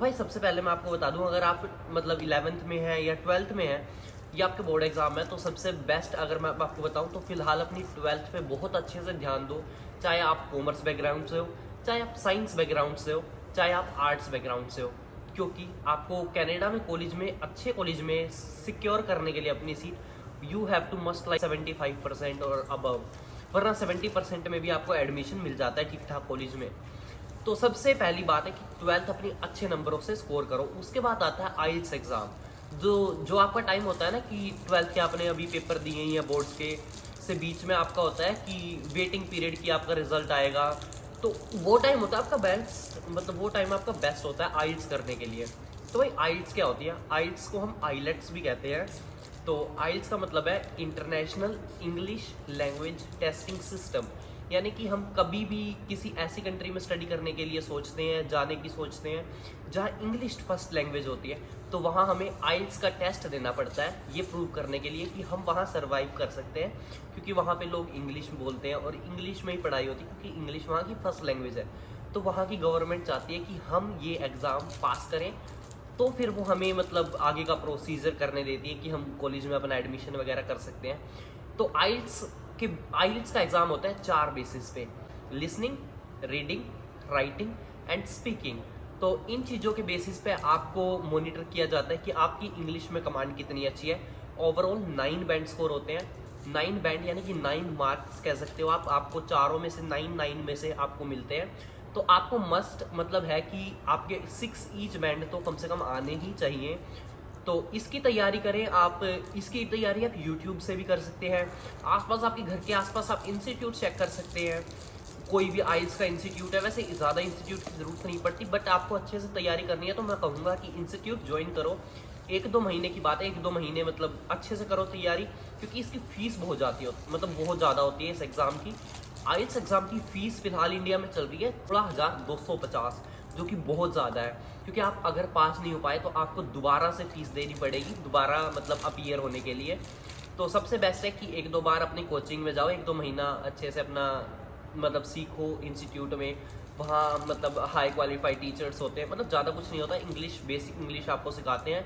भाई सबसे पहले मैं आपको बता दूं, अगर आप मतलब 11th में हैं या 12th में हैं या आपके बोर्ड एग्जाम है, तो सबसे बेस्ट अगर मैं आपको बताऊं तो फिलहाल अपनी 12th पे बहुत अच्छे से ध्यान दो। चाहे आप कॉमर्स बैकग्राउंड से हो, चाहे आप साइंस बैकग्राउंड से हो, चाहे आप आर्ट्स बैकग्राउंड से हो, क्योंकि आपको कनाडा में कॉलेज में, अच्छे कॉलेज में सिक्योर करने के लिए अपनी seat, you have to must like 75% और अबव, वरना 70% में भी आपको एडमिशन मिल जाता है ठीक ठाक कॉलेज में। तो सबसे पहली बात है कि 12th अपनी अच्छे नंबरों से स्कोर करो। उसके बाद आता है आइल्स एग्ज़ाम, जो आपका टाइम होता है ना कि 12th के आपने अभी पेपर दिए या बोर्ड्स के से बीच में आपका होता है कि वेटिंग पीरियड की आपका रिजल्ट आएगा, तो वो टाइम होता है आपका बेस्ट, मतलब वो टाइम आपका बेस्ट होता है आइल्स करने के लिए। तो भाई आइल्स क्या होती है? आइल्स को हम आइलेट्स भी कहते हैं। तो आइल्स का मतलब है international English language testing system, यानी कि हम कभी भी किसी ऐसी कंट्री में स्टडी करने के लिए सोचते हैं, जाने की सोचते हैं जहाँ इंग्लिश फर्स्ट लैंग्वेज होती है, तो वहाँ हमें आइल्स का टेस्ट देना पड़ता है, ये प्रूव करने के लिए कि हम वहाँ सर्वाइव कर सकते हैं, क्योंकि वहाँ पे लोग इंग्लिश बोलते हैं और इंग्लिश में ही पढ़ाई होती है, क्योंकि इंग्लिश वहाँ की फर्स्ट लैंग्वेज है। तो वहाँ की गवर्नमेंट चाहती है कि हम ये एग्ज़ाम पास करें, तो फिर वो हमें मतलब आगे का प्रोसीजर करने देती है कि हम कॉलेज में अपना एडमिशन वगैरह कर सकते हैं। तो आइल्स का एग्ज़ाम होता है 4 बेसिस पे: listening, reading, writing and speaking. तो इन चीज़ों के बेसिस पे आपको मॉनिटर किया जाता है कि आपकी इंग्लिश में कमांड कितनी अच्छी है। ओवरऑल 9 बैंड स्कोर होते हैं। 9 बैंड यानी कि 9 मार्क्स कह सकते हो आप, आपको चारों में से 9 में से आपको मिलते हैं। तो आपको मस्ट मतलब है कि आपके 6 ईच बैंड तो कम से कम आने ही चाहिए। तो इसकी तैयारी करें आप। इसकी तैयारी आप यूट्यूब से भी कर सकते हैं, आसपास आपके घर के आसपास आप इंस्टीट्यूट चेक कर सकते हैं। कोई भी आइल्स का इंस्टीट्यूट है, वैसे ज़्यादा इंस्टीट्यूट की ज़रूरत नहीं पड़ती, बट आपको अच्छे से तैयारी करनी है तो मैं कहूँगा कि इंस्टीट्यूट ज्वाइन करो। 1-2 महीने की बात है, 1-2 महीने मतलब अच्छे से करो तैयारी, क्योंकि इसकी फ़ीस बहुत जाती है, मतलब बहुत ज़्यादा होती है इस एग्ज़ाम की। आइल्स एग्ज़ाम की फ़ीस फिलहाल इंडिया में चल रही है 16,250, जो कि बहुत ज़्यादा है, क्योंकि आप अगर पास नहीं हो पाए तो आपको दोबारा से फ़ीस देनी पड़ेगी, दोबारा मतलब अपीयर होने के लिए। तो सबसे बेस्ट है कि 1-2 बार अपनी कोचिंग में जाओ, 1-2 महीना अच्छे से अपना मतलब सीखो इंस्टीट्यूट में। वहाँ मतलब हाई क्वालिफाइड टीचर्स होते हैं, मतलब ज़्यादा कुछ नहीं होता, इंग्लिश, बेसिक इंग्लिश आपको सिखाते हैं।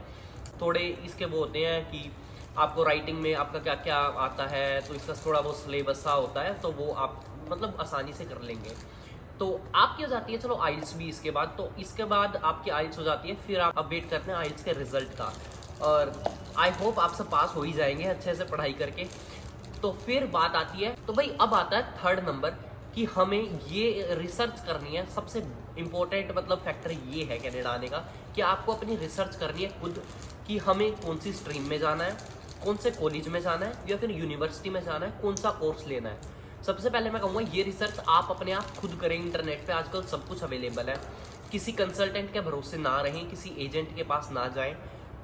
थोड़े इसके वो होते हैं कि आपको राइटिंग में आपका क्या क्या आता है, तो इसका थोड़ा बहुत सिलेबस सा होता है, तो वो आप मतलब आसानी से कर लेंगे। तो आपकी हो जाती है चलो आइल्स भी इसके बाद। तो इसके बाद आपकी आइल्स हो जाती है, फिर आप अब वेट करते हैं आइल्स के रिजल्ट का, और आई होप आप सब पास हो ही जाएंगे अच्छे से पढ़ाई करके। तो फिर बात आती है, तो भाई अब आता है थर्ड नंबर कि हमें ये रिसर्च करनी है। सबसे इम्पोर्टेंट मतलब फैक्टर ये है कनाडा आने का, कि आपको अपनी रिसर्च करनी है खुद, कि हमें कौन सी स्ट्रीम में जाना है, कौन से कॉलेज में जाना है या फिर यूनिवर्सिटी में जाना है, कौन सा कोर्स लेना है। सबसे पहले मैं कहूँगा ये रिसर्च आप अपने आप खुद करें। इंटरनेट पे आजकल सब कुछ अवेलेबल है, किसी कंसल्टेंट के भरोसे ना रहें, किसी एजेंट के पास ना जाएं।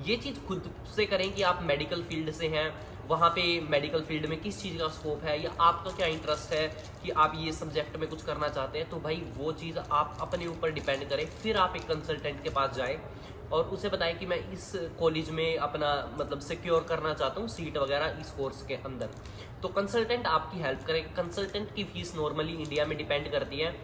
ये चीज़ खुद से करें कि आप मेडिकल फील्ड से हैं, वहाँ पे मेडिकल फील्ड में किस चीज़ का स्कोप है, या आपका क्या इंटरेस्ट है कि आप ये सब्जेक्ट में कुछ करना चाहते हैं, तो भाई वो चीज़ आप अपने ऊपर डिपेंड करें। फिर आप एक कंसल्टेंट के पास जाएँ और उसे बताएं कि मैं इस कॉलेज में अपना मतलब सिक्योर करना चाहता हूँ सीट वगैरह इस कोर्स के अंदर। तो कंसल्टेंट आपकी हेल्प करेगा। कंसल्टेंट की फ़ीस नॉर्मली इंडिया में डिपेंड करती है,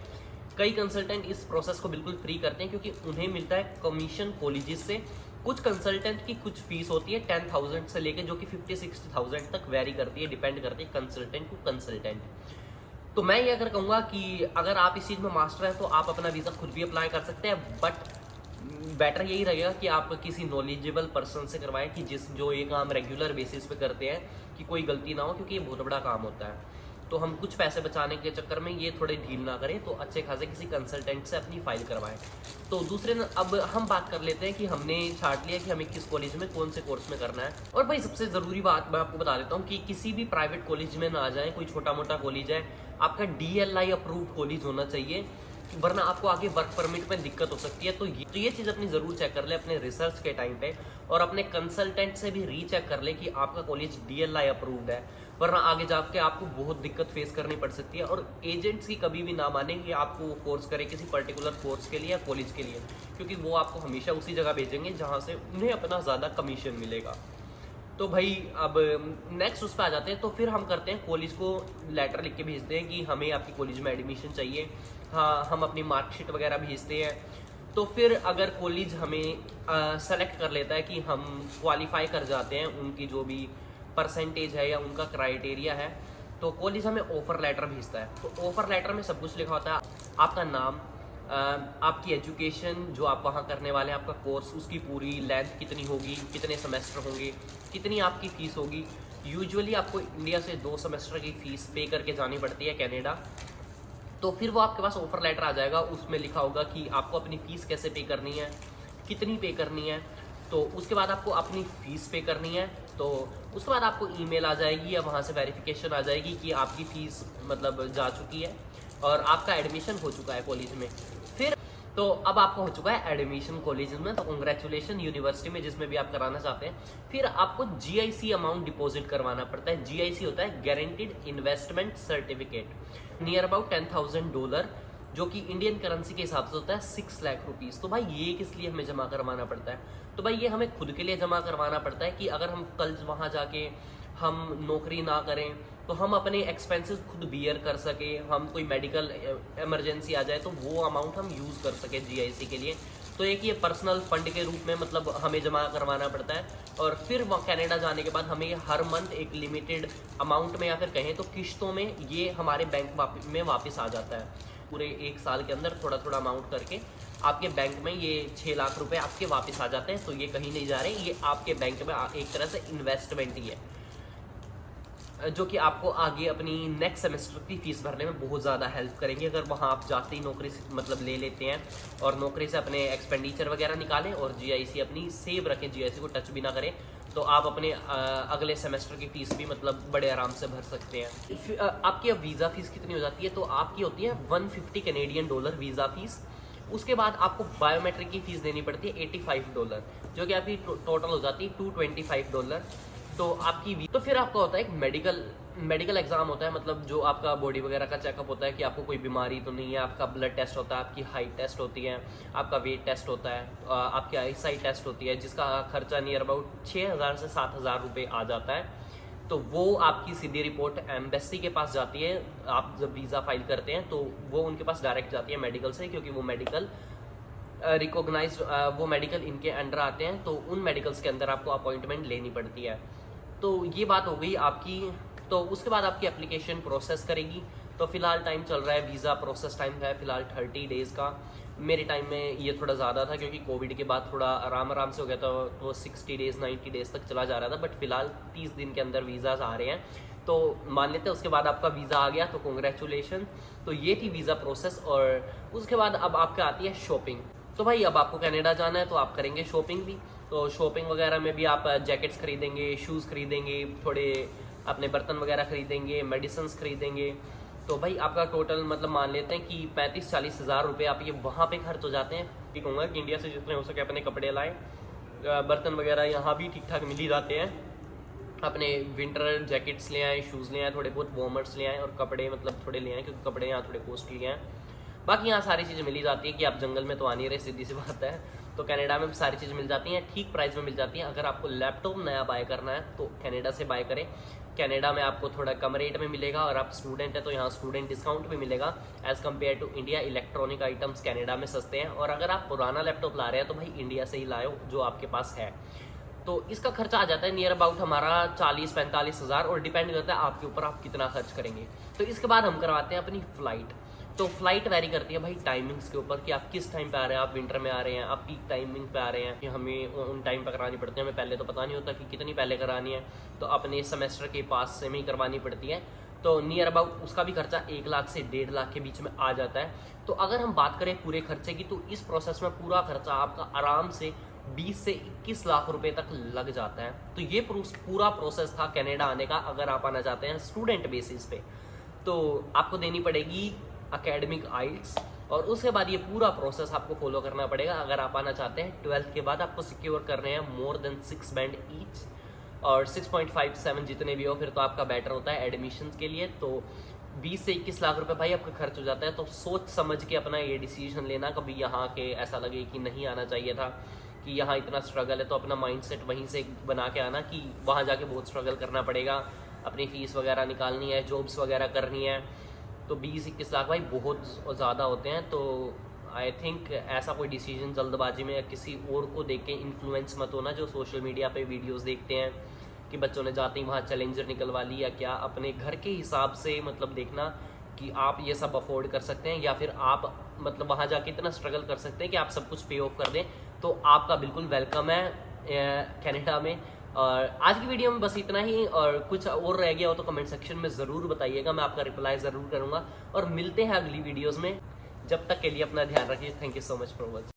कई कंसल्टेंट इस प्रोसेस को बिल्कुल फ्री करते हैं क्योंकि उन्हें मिलता है कमीशन कॉलेजेस से। कुछ कंसल्टेंट की कुछ फीस होती है 10,000 से लेके जो कि 50-60,000 तक वेरी करती है, डिपेंड करती है कंसल्टेंट टू कंसल्टेंट। तो मैं ये अगर कहूँगा कि अगर आप इस चीज़ में मास्टर हैं तो आप अपना वीज़ा खुद भी अप्लाई कर सकते हैं, बट बेटर यही रहेगा कि आप किसी नॉलेजेबल पर्सन से करवाएं कि जो ये काम रेगुलर बेसिस पे करते हैं, कि कोई गलती ना हो, क्योंकि ये बहुत बड़ा काम होता है। तो हम कुछ पैसे बचाने के चक्कर में ये थोड़े ढील ना करें, तो अच्छे खासे किसी कंसल्टेंट से अपनी फाइल करवाएं। तो अब हम बात कर लेते हैं कि हमने छाट लिया कि हमें किस कॉलेज में कौन से कोर्स में करना है। और भाई सबसे ज़रूरी बात मैं आपको बता देता हूँ कि किसी भी प्राइवेट कॉलेज में ना जाएं। कोई छोटा मोटा कॉलेज है, आपका DLI अप्रूव्ड कॉलेज होना चाहिए, वरना आपको आगे वर्क परमिट में दिक्कत हो सकती है। तो ये चीज़ अपनी ज़रूर चेक कर ले अपने रिसर्च के टाइम पे, और अपने कंसल्टेंट से भी रीचेक कर ले कि आपका कॉलेज DLI अप्रूव्ड है, वरना आगे जाके आपको बहुत दिक्कत फेस करनी पड़ सकती है। और एजेंट्स की कभी भी ना माने कि आपको फोर्स करे किसी पर्टिकुलर कोर्स के लिए या कॉलेज के लिए, क्योंकि वो आपको हमेशा उसी जगह भेजेंगे जहाँ से उन्हें अपना ज़्यादा कमीशन मिलेगा। तो भाई अब नेक्स्ट उस पर आ जाते हैं। तो फिर हम करते हैं, कॉलेज को लेटर लिख के भेजते हैं कि हमें आपकी कॉलेज में एडमिशन चाहिए। हाँ, हम अपनी मार्कशीट वगैरह भेजते हैं। तो फिर अगर कॉलेज हमें सेलेक्ट कर लेता है कि हम क्वालिफाई कर जाते हैं, उनकी जो भी परसेंटेज है या उनका क्राइटेरिया है, तो कॉलेज हमें ऑफर लेटर भेजता है। तो ऑफर लेटर में सब कुछ लिखा होता है, आपका नाम, आपकी एजुकेशन जो आप वहाँ करने वाले हैं, आपका कोर्स, उसकी पूरी लेंथ कितनी होगी, कितने सेमेस्टर होंगे, कितनी आपकी फ़ीस होगी। यूजुअली आपको इंडिया से 2 सेमेस्टर की फ़ीस पे करके जानी पड़ती है कनाडा। तो फिर वो आपके पास ऑफर लेटर आ जाएगा, उसमें लिखा होगा कि आपको अपनी फ़ीस कैसे पे करनी है, कितनी पे करनी है। तो उसके बाद आपको अपनी फ़ीस पे करनी है। तो उसके बाद आपको ईमेल आ जाएगी या वहाँ से वेरिफिकेशन आ जाएगी कि आपकी फ़ीस मतलब जा चुकी है और आपका एडमिशन हो चुका है कॉलेज में। फिर तो अब आपका हो चुका है एडमिशन कॉलेज में, तो कंग्रेचुलेशन यूनिवर्सिटी में जिसमें भी आप कराना चाहते हैं। फिर आपको GIC अमाउंट डिपॉजिट करवाना पड़ता है। GIC होता है guaranteed investment certificate, near about $10,000, जो कि इंडियन करेंसी के हिसाब से होता है 6 लाख रुपीज़। तो भाई ये किस लिए हमें जमा करवाना पड़ता है? तो भाई ये हमें खुद के लिए जमा करवाना पड़ता है कि अगर हम कल वहाँ जाके हम नौकरी ना करें तो हम अपने एक्सपेंसेस खुद बियर कर सके, हम कोई मेडिकल इमरजेंसी आ जाए तो वो अमाउंट हम यूज़ कर सके GIC के लिए। तो एक ये पर्सनल फंड के रूप में मतलब हमें जमा करवाना पड़ता है। और फिर कनाडा जाने के बाद हमें हर मंथ एक लिमिटेड अमाउंट में या फिर कहें तो किश्तों में ये हमारे बैंक में वापस आ जाता है। पूरे 1 साल के अंदर थोड़ा थोड़ा अमाउंट करके आपके बैंक में ये 6 लाख रुपए आपके वापस आ जाते हैं। तो ये कहीं नहीं जा रहे, ये आपके बैंक में एक तरह से इन्वेस्टमेंट ही है, जो कि आपको आगे अपनी नेक्स्ट सेमेस्टर की फ़ीस भरने में बहुत ज़्यादा हेल्प करेंगे। अगर वहाँ आप जाते ही नौकरी से मतलब ले लेते हैं और नौकरी से अपने एक्सपेंडिचर वगैरह निकालें और GIC अपनी सेव रखें, GIC को टच भी ना करें, तो आप अपने अगले सेमेस्टर की फ़ीस भी मतलब बड़े आराम से भर सकते हैं। आपकी अब वीज़ा फ़ीस कितनी हो जाती है? तो आपकी होती है $150 वीज़ा फ़ीस। उसके बाद आपको बायोमेट्रिक की फ़ीस देनी पड़ती है $85, जो कि आपकी टोटल हो जाती है $225। तो आपकी तो फिर आपका होता है एक मेडिकल एग्जाम होता है, मतलब जो आपका बॉडी वगैरह का चेकअप होता है कि आपको कोई बीमारी तो नहीं है। आपका ब्लड टेस्ट होता है, आपकी हाइट टेस्ट होती है, आपका वेट टेस्ट होता है, आपकी आईसाइट टेस्ट होती है, जिसका खर्चा नियर अबाउट 6,000 से 7,000 रुपये आ जाता है। तो वो आपकी सीधी रिपोर्ट एम्बेसी के पास जाती है। आप जब वीज़ा फाइल करते हैं तो वो उनके पास डायरेक्ट जाती है मेडिकल से, क्योंकि वो मेडिकल रिकॉग्नाइज वो मेडिकल इनके अंडर आते हैं। तो उन मेडिकल्स के अंदर आपको अपॉइंटमेंट लेनी पड़ती है। तो ये बात हो गई आपकी। तो उसके बाद आपकी एप्लीकेशन प्रोसेस करेगी। तो फिलहाल टाइम चल रहा है, वीज़ा प्रोसेस टाइम है फिलहाल 30 डेज़ का। मेरे टाइम में ये थोड़ा ज़्यादा था क्योंकि कोविड के बाद थोड़ा आराम से हो गया था, तो 60 डेज़ 90 डेज़ तक चला जा रहा था। बट फिलहाल 30 दिन के अंदर वीज़ाज आ रहे हैं, तो मान लेते हैं उसके बाद आपका वीज़ा आ गया, तो कॉन्ग्रेचुलेशन। तो ये थी वीज़ा प्रोसेस। और उसके बाद अब आपका आती है शॉपिंग। तो भाई अब आपको कनाडा जाना है तो आप करेंगे शॉपिंग भी। तो शॉपिंग वगैरह में भी आप जैकेट्स खरीदेंगे, शूज़ खरीदेंगे, थोड़े अपने बर्तन वगैरह खरीदेंगे, मेडिसिन्स खरीदेंगे। तो भाई आपका टोटल मतलब मान लेते हैं कि 35-40 हज़ार रुपये आप ये वहाँ पे खर्च हो जाते हैं। ठीक कहूँगा कि इंडिया से जितने हो सके अपने कपड़े लाएँ, बर्तन वगैरह यहाँ भी ठीक ठाक मिल ही जाते हैं। अपने विंटर जैकेट्स ले आए, शूज़ ले आए, थोड़े बहुत वार्मर्स ले आए और कपड़े मतलब थोड़े ले आए, क्योंकि कपड़े यहाँ थोड़े कॉस्टली हैं। बाकी यहाँ सारी चीज़ें मिल ही जाती है कि आप जंगल में तो आ नहीं रहे, सीधी सी बात है। तो कनाडा में भी सारी चीज़ मिल जाती हैं, ठीक प्राइस में मिल जाती हैं। अगर आपको लैपटॉप नया बाय करना है तो कनाडा से बाय करें। कनाडा में आपको थोड़ा कम रेट में मिलेगा, और आप स्टूडेंट है तो यहाँ स्टूडेंट डिस्काउंट भी मिलेगा as compare to India. Electronic items Canada में सस्ते हैं। और अगर आप पुराना लैपटॉप ला रहे हैं तो भाई इंडिया से ही लाओ जो आपके पास है। तो इसका खर्चा आ जाता है नियर अबाउट हमारा 40-45 हज़ार, और डिपेंड करता है आपके ऊपर आप कितना खर्च करेंगे। तो इसके बाद हम करवाते हैं अपनी फ़्लाइट। तो फ्लाइट वेरी करती है भाई टाइमिंग्स के ऊपर कि आप किस टाइम पे आ रहे हैं। आप विंटर में आ रहे हैं, आप पीक टाइमिंग पे आ रहे हैं, कि हमें उन टाइम पे करानी पड़ती है। हमें पहले तो पता नहीं होता कि कितनी पहले करानी है, तो अपने सेमेस्टर के पास से में ही करवानी पड़ती है। तो नियर अबाउट उसका भी खर्चा 1 लाख से 1.5 लाख के बीच में आ जाता है। तो अगर हम बात करें पूरे खर्चे की, तो इस प्रोसेस में पूरा खर्चा आपका आराम से 20 से 21 लाख रुपए तक लग जाता है। तो ये पूरा प्रोसेस था कनाडा आने का। अगर आप आना चाहते हैं स्टूडेंट बेसिस पे, तो आपको देनी पड़ेगी एकेडमिक आइल्स, और उसके बाद ये पूरा प्रोसेस आपको फॉलो करना पड़ेगा। अगर आप आना चाहते हैं 12th के बाद आपको सिक्योर करने हैं मोर देन 6 बैंड ईच, और 6.57 जितने भी हो फिर तो आपका बेटर होता है एडमिशन के लिए। तो 20 से 21 लाख रुपए भाई आपका खर्च हो जाता है। तो सोच समझ के अपना ये डिसीजन लेना, कभी यहाँ के ऐसा लगे कि नहीं आना चाहिए था, कि यहाँ इतना स्ट्रगल है, तो अपना माइंडसेट वहीं से बना के आना कि वहाँ जाके बहुत स्ट्रगल करना पड़ेगा, अपनी फ़ीस वगैरह निकालनी है, जॉब्स वगैरह करनी है। तो 20-21 लाख भाई बहुत ज़्यादा होते हैं। तो आई थिंक ऐसा कोई डिसीजन जल्दबाजी में या किसी और को देख के इन्फ्लुएंस मत होना, जो सोशल मीडिया पे वीडियोस देखते हैं कि बच्चों ने जाते ही वहाँ चैलेंजर निकलवा ली या क्या। अपने घर के हिसाब से मतलब देखना कि आप ये सब अफोर्ड कर सकते हैं या फिर आप मतलब वहाँ जाके इतना स्ट्रगल कर सकते हैं कि आप सब कुछ पे ऑफ कर दें, तो आपका बिल्कुल वेलकम है कनाडा में। और आज की वीडियो में बस इतना ही, और कुछ और रह गया हो तो कमेंट सेक्शन में ज़रूर बताइएगा, मैं आपका रिप्लाई ज़रूर करूँगा। और मिलते हैं अगली वीडियोज़ में, जब तक के लिए अपना ध्यान रखिए। Thank you so much for watching.